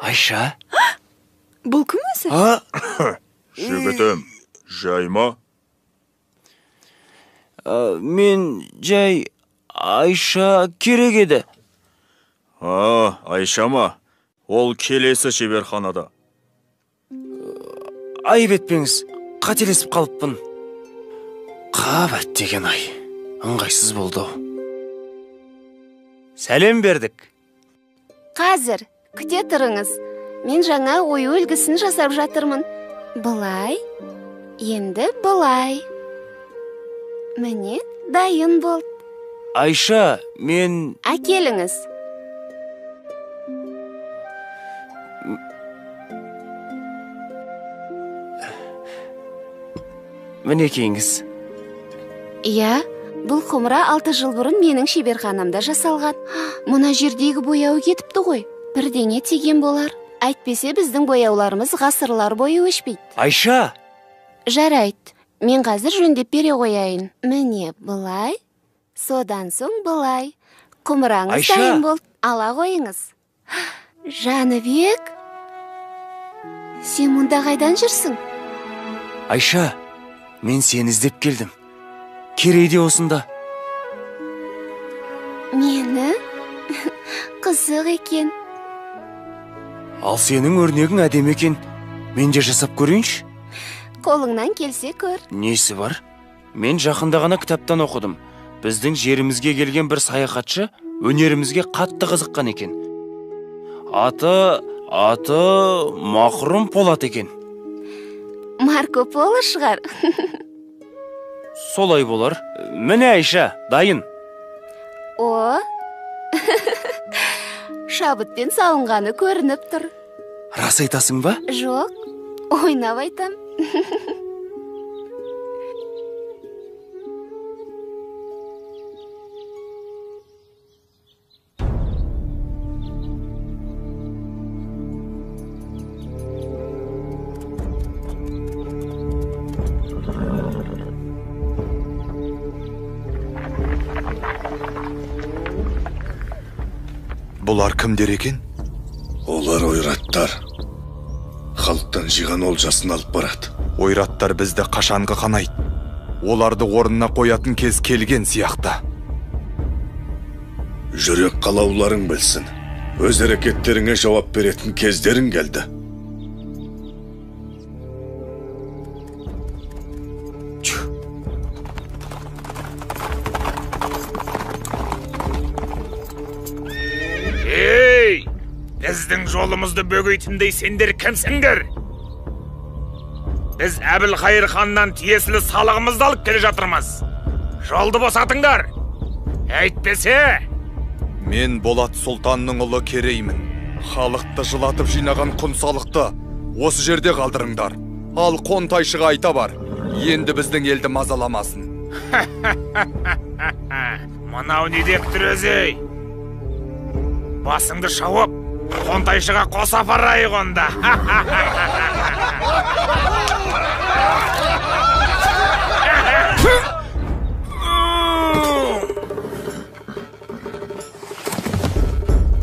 Айша? Бұл кім өзі? Жігітім, жай ма? Мен жай Айша керек еді. Айша ма? Ол келесі шеберханада. Айып етпеңіз, қателесіп қалыппын. Қабат деген ай, ыңғайсыз болды. Сәлем бердік. Қазір күте тұрыңыз. Мен жаңа ою үлгісін жасап жатырмын. Былай, енді былай. Міне, дайын болды. Айша, мен... Әкеліңіз. Мінекейіңіз. Иә, бұл құмыра 6 жыл бұрын менің шеберханамда жасалған. Мұна жердегі бояуы кетіпті ғой. Бірдеңе тиген болар. Әйтпесе біздің бояуларымыз ғасырлар бойы өшпейді. Айша! Жарайды. Мен қазір жөндеп бере қояйын. Міне былай, содан соң былай. Құмыраңыз дайын болды. Ала қойыңыз. Жәнібек, сен мұнда қайдан жүрсің? Айша, мен сені іздеп келдім. Керейде осында. Мені? Қызық екен. Ал сенің өрнегің әдемі екен. Мен де жасап көрейінші. Қолыңнан келсе көр. Несі бар? Мен жақында ғана кітаптан оқыдым. Біздің жерімізге келген бір саяхатшы өнерімізге қатты қызыққан екен. Аты Мақұрым Полат екен. Марко Поло шығар. Солай болар. Міне Айша, дайын. О, шабытпен салынғаны көрініп тұр. Рас айтасың ба? Жоқ, ойнап айтам. Бұлар кімдер екен? Олар ойраттар. Халықтан жиған олжасын алып барады. Ойраттар бізді қашанғы қанайды. Оларды орнына қоятын кез келген сияқты. Жүрек қалауларың білсін. Өз әрекеттеріңе жауап беретін кездерің келді. Біздің жолымызды бөгейтіндей сендер кімсіңдер? Біз Әбілқайыр ханнан тиесілі салығымызды алып келе жатырмыз. Жолды босатыңдар. Әйтпесе... Мен Болат Сұлтанның ұлы Кереймін. Халықты жылатып жинаған құн салықты осы жерде қалдырыңдар. Ал Қонтайшыға айта бар. Енді біздің елді мазаламасын. Мынау не деп тұр өзі? Басыңды шауып, Қонтайшыға қоса апарайық онда.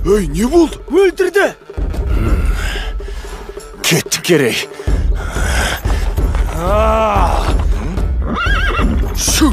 Өй, не болды? Өлтірді. Кетті Керей. Шу!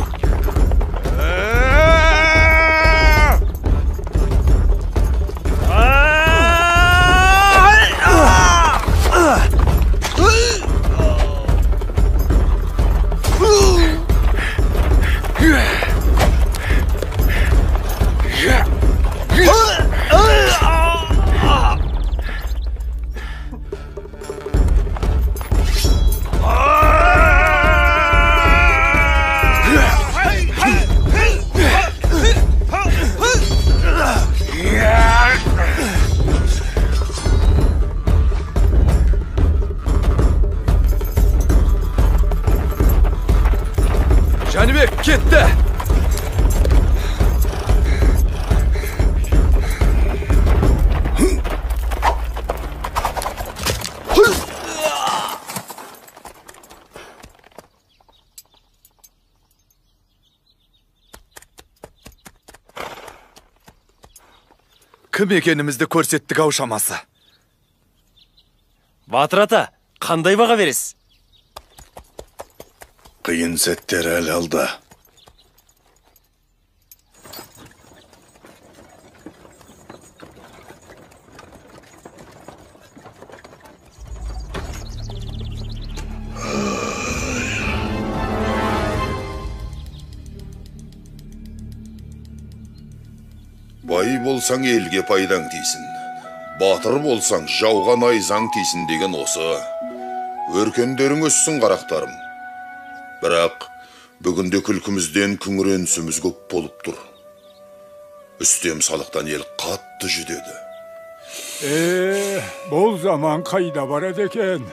Жәнібек, кетті! Кім екенімізді көрсеттік ау шамасы. Батыр ата, қандай баға бересіз? Қиын сәттер әлі алда. Бай болсаң елге пайдаң тисін. Батыр болсаң жауға найзаң тисін деген осы. Өркендерің өссін қарақтарым. Бірақ бүгінде күлкімізден күңіренісіміз көп болып тұр. Үстем салықтан ел қатты жүдеді. Бұл заман қайда барады екен?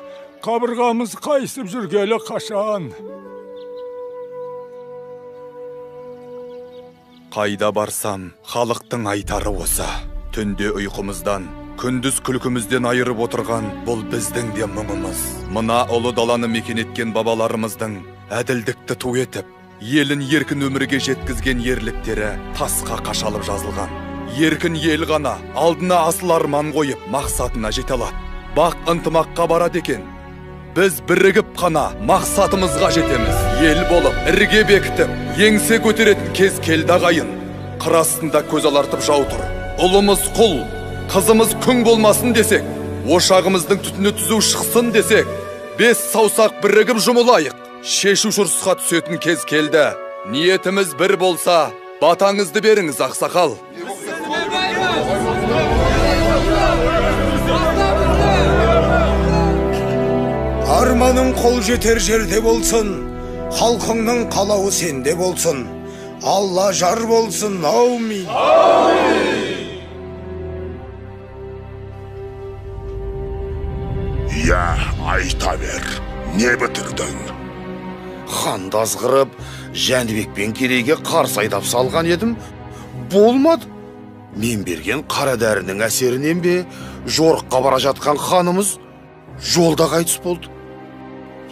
Қабырғамыз қайсып жүргелі қашан? Қайда барсам, халықтың айтары осы. Түнде ұйқымыздан, күндіз күлкімізден айырып отырған бұл біздің де мұңымыз. Мына ұлы даланы мекен еткен бабаларымыздың әділдікті ту етіп, елін еркін өмірге жеткізген ерліктері тасқа қашалып жазылған. Еркін ел ғана алдына асыл арман қойып, мақсатына жете алады. Бақ ынтымаққа барады екен. біз бірігіп қана мақсатымызға жетеміз. Ел болып, ірге бекітіп, еңсе көтеретін кез келді ағайын. Қыр астында көз алартып жау тұр. Ұлымыз құл, қызымыз күң болмасын десек, ошағымыздың түтіні түзу шықсын десек, 5 саусақ бірігіп жұмылайық. Шешу шұрысқа түсетін кез келді. Ниетіміз бір болса, батаңызды беріңіз, ақсақал. Арманың қол жетер жерде болсын, халқыңның қалауы сенде болсын. Алла жар болсын, аумин. Я, айта бер, не бітірдің? Ханды азғырып, Жәнібек пен Керейге қарсы айдап салған едім. Болмады. Мен берген қара дәрінің әсерінен бе, жорыққа бара жатқан ханымыз жолда қайтыс болды.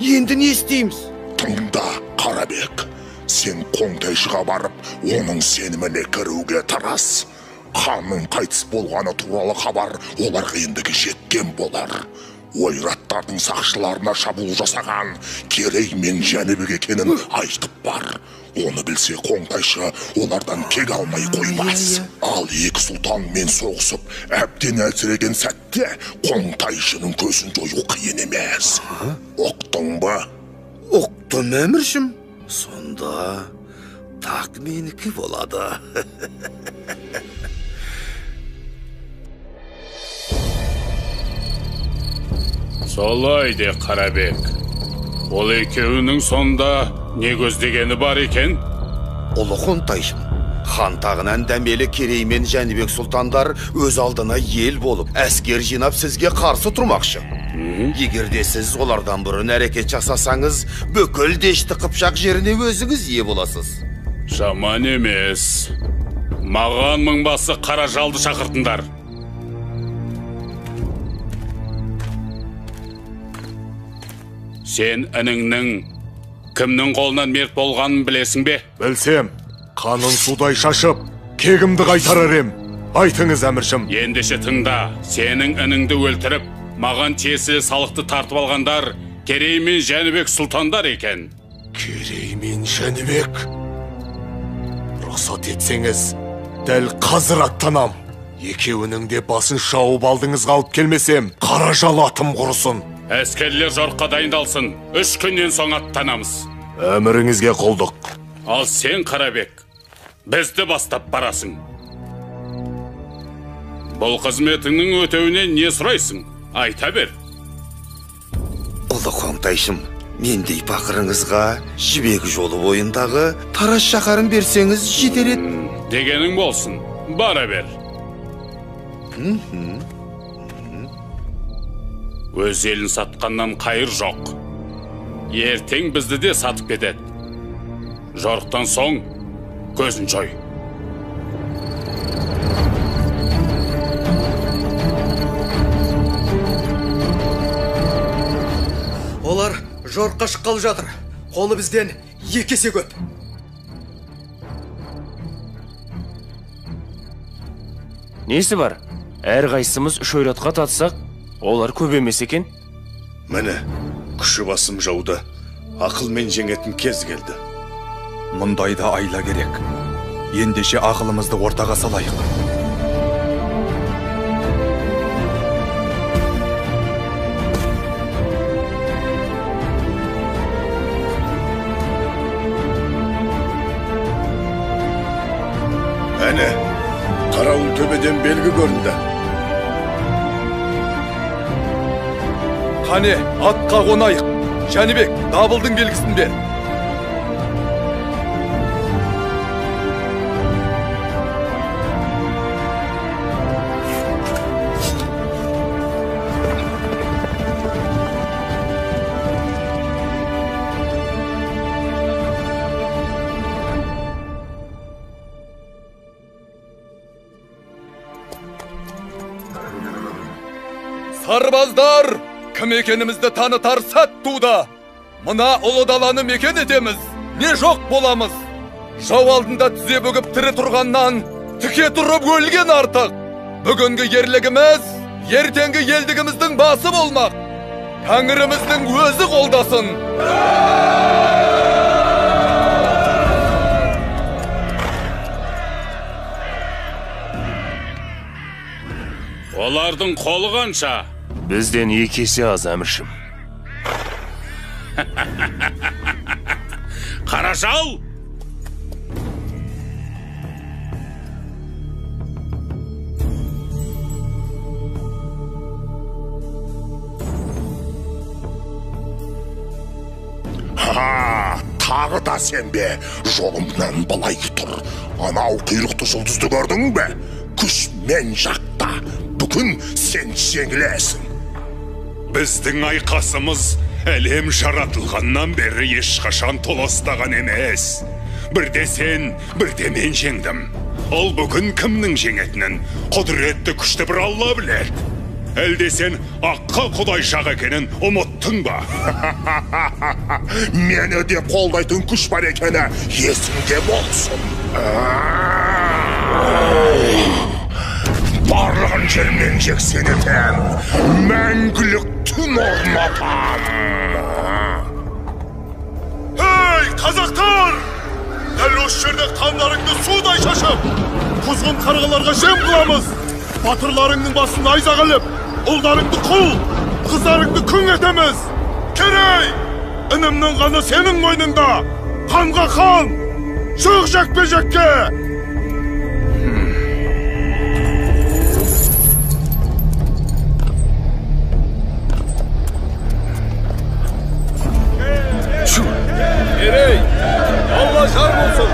Енді не істейміз? Тыңда, Қарабек, сен Қоңтайшыға барып, оның сеніміне кіруге тырыс. Ханның қайтыс болғаны туралы хабар оларға ендігі жеткен болар. Ойраттардың сақшыларына шабуыл жасаған Керей мен Жәнібек екенін айтып бар. Оны білсе Қоңтайшы олардан кек алмай қоймас. Ал екі сұлтанмен соғысып, әбден әлсіреген сәтте Қоңтайшының көзін жою қиын емес. Оқтың ба? Оқтым, әміршім. Сонда так менікі болады. Солай де, Қарабек. Ол екеуінің сонда не көздегені бар екен? Ұлы Қоңтайшым, хан тағынан дәмелі Керей мен Жәнібек сұлтандар өз алдына ел болып, әскер жинап сізге қарсы тұрмақшы. Егерде сіз олардан бұрын әрекет жасасаңыз, бүкіл Дешті Қыпшақ жеріне өзіңіз ие боласыз. Жаман емес. Маған мыңбасы қара жалды шақыртындар. Сен ініңнің кімнің қолынан мерт болғанын білесің бе? Білсем, қанын судай шашып, кегімді қайтарар ем. Айтыңыз, әміршім. Ендеше тыңда, сенің ініңді өлтіріп, маған тиесілі салықты тартып алғандар Керей мен Жәнібек сұлтандар екен. Керей мен Жәнібек? Рұқсат етсеңіз, дәл қазір аттанам. Екеуінің де басын шауып алдыңызға алып келмесем, қара жал атым құрысын. Әскерлер жорыққа дайындалсын. 3 күннен соң аттанамыз. Әміріңізге қолдық. Ал сен, Қарабек, бізді бастап барасың. Бұл қызметіңнің өтеуіне не сұрайсың? Айта бер. Ұлы Қоңтайшым, мендей пақырыңызға жібек жолы бойындағы Тарас шаһарын берсеңіз жетер еді. Дегенің болсын, бара бер. Өз елін сатқаннан қайыр жоқ. Ертең бізді де сатып кетеді. Жорықтан соң көзін жой. Олар жорыққа шыққалы жатыр. Қолы бізден 2 есе көп. Несі бар? Әр қайсымыз 3 ойратқа татсақ, олар көп емес екен. Міне, күші басым жауды, ақылмен жеңетін кез келді. Мұндайда айла керек. Ендеше ақылымызды ортаға салайық. Әне, қарауыл төбеден белгі көрінді. Қане, атқа қонайық. Жәнібек, дабылдың белгісін бер. Сарбаздар, кім екенімізді танытар сәт туды. Мына ұлы даланы мекен етеміз, не жоқ боламыз. Жау алдында тізе бүгіп тірі тұрғаннан, тіке тұрып өлген артық. Бүгінгі ерлігіміз, ертеңгі елдігіміздің басы болмақ. Тәңіріміздің өзі қолдасын. Олардың қолы қанша? Бізден 2 есе аз, әміршім. Қарашал! Тағы да сен бе? Жолымнан былай тұр. Анау құйрықты жұлдызды көрдің бе? Күш мен жақта. Бүгін сен жеңілесің. Біздің айқасымыз әлем жаратылғаннан бері ешқашан толастаған емес. Бірде сен, бірде мен жеңдім. Ол бүгін кімнің жеңетінін құдіретті күшті бір Алла біледі. Әлде сен аққа құдай жақ екенін ұмыттың ба? Мені де қолдайтын күш бар екені есіңде болсын. Барлығын жермен жексен етем, мәңгілік түн орнатам. Ей, қазақтар! Дәл осы жерде қандарыңды судай шашып, құзғын қарғаларға жем қыламыз. Батырларыңның басын айза қылып, ұлдарыңды құл, қыздарыңды күң етеміз. Керей, інімнің қаны сенің мойныңда. Қанға қан, шық жекпе-жекке. Kerey, Allah şarm olsun.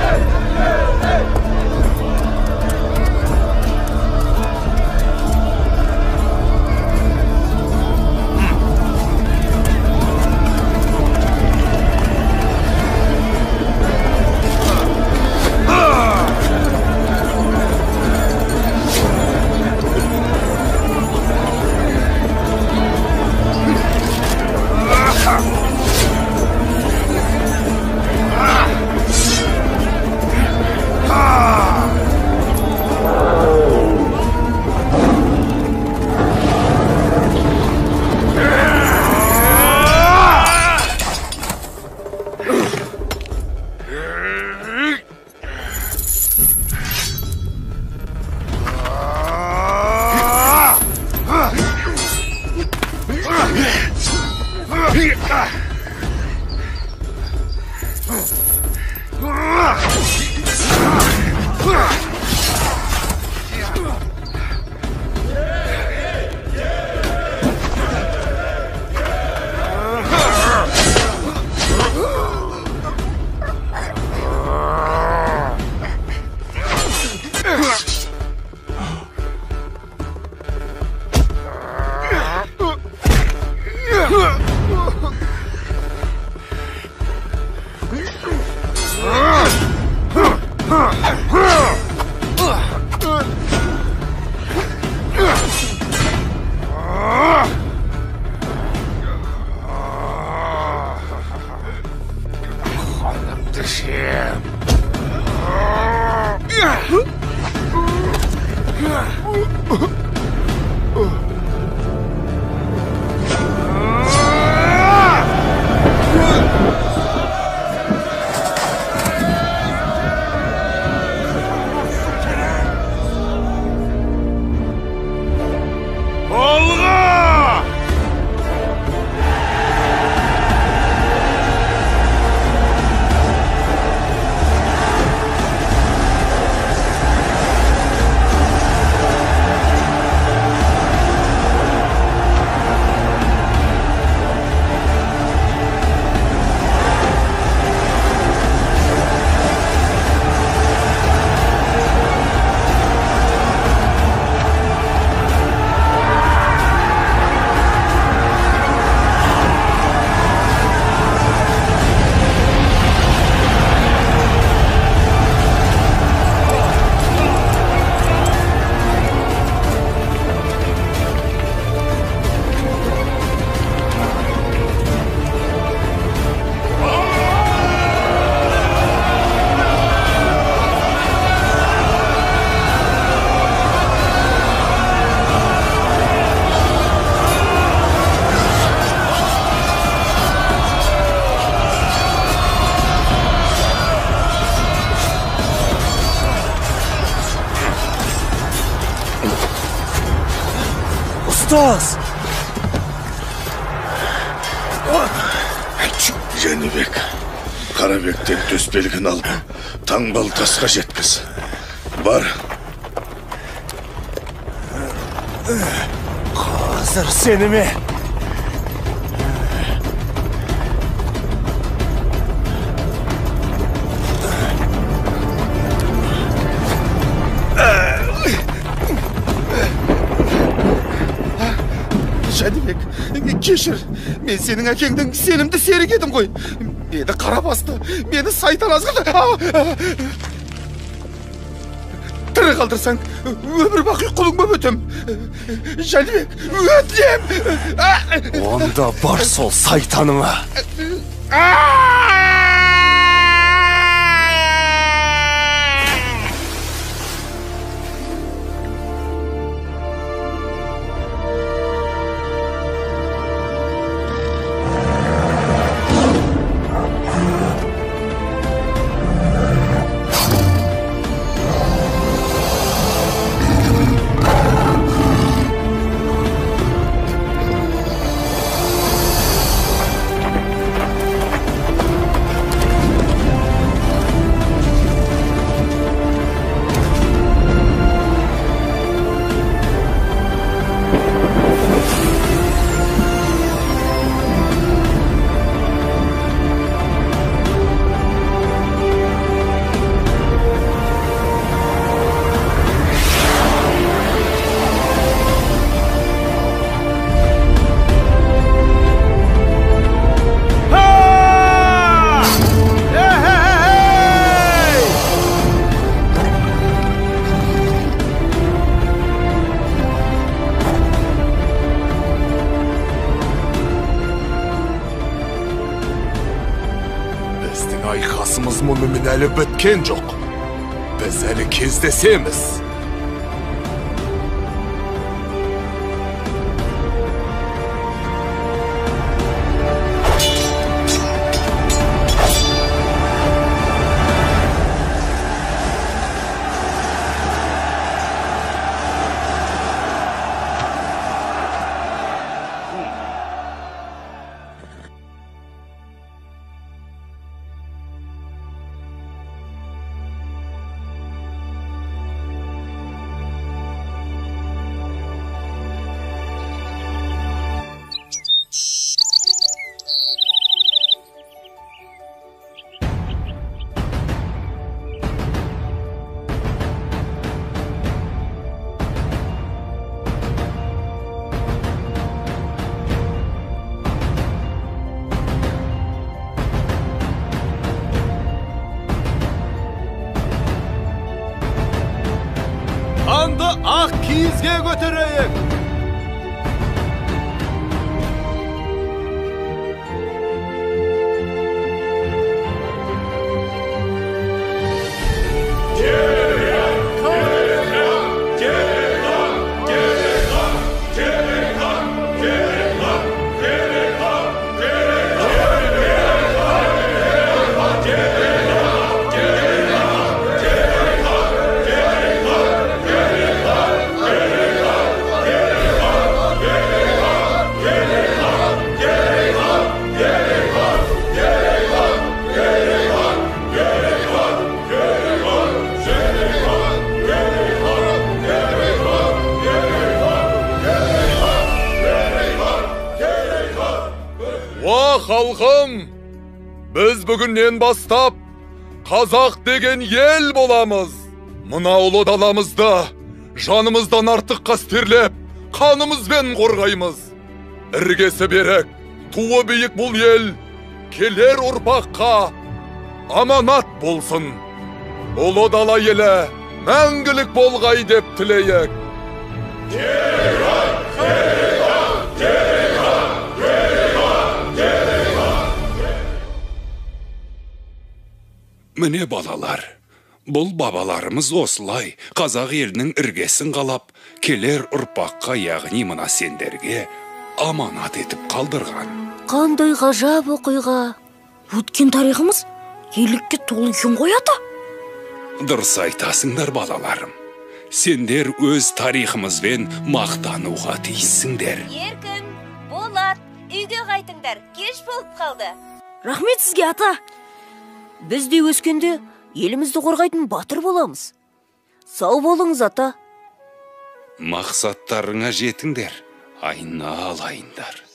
тұтас. Жәнібек, Қарабектен төс белгін алып, таңбал тасқа жеткіз. Бар. Қазір сені ме? Жәнібек, кешір. Мен сенің әкеңдің сенімді серік едім ғой. Мені қара басты, мені сайтан азғырды. Тірі қалдырсаң, өмір бақи құлыңма өтем. Жәнібек, өтінем. Онда бар сол сайтаныңа. Айқасымыз мұнымен әлі біткен жоқ. Біз әлі кездесеміз. Ханды ақ киізге көтерейік. Халқым, біз бүгіннен бастап қазақ деген ел боламыз. Мына ұлы даламызды жанымыздан артық қастерлеп, қанымызбен қорғаймыз. Іргесі берік, туы биік бұл ел келер ұрпаққа аманат болсын. Ұлы дала елі мәңгілік болғай деп тілейік. Міне балалар, бұл бабаларымыз осылай қазақ елінің іргесін қалап, келер ұрпаққа, яғни мына сендерге аманат етіп қалдырған. Қандай ғажап оқиға. Өткен тарихымыз ерлікке толы екен ғой ата. Дұрыс айтасыңдар балаларым. сендер өз тарихымызбен мақтануға тиіссіңдер. Еркін, Болат, үйге қайтыңдар, кеш болып қалды. Рахмет сізге, ата. Біз де өскенде елімізді қорғайтын батыр боламыз. Сау болыңыз, ата. Мақсаттарыңа жетіңдер, айналайындар.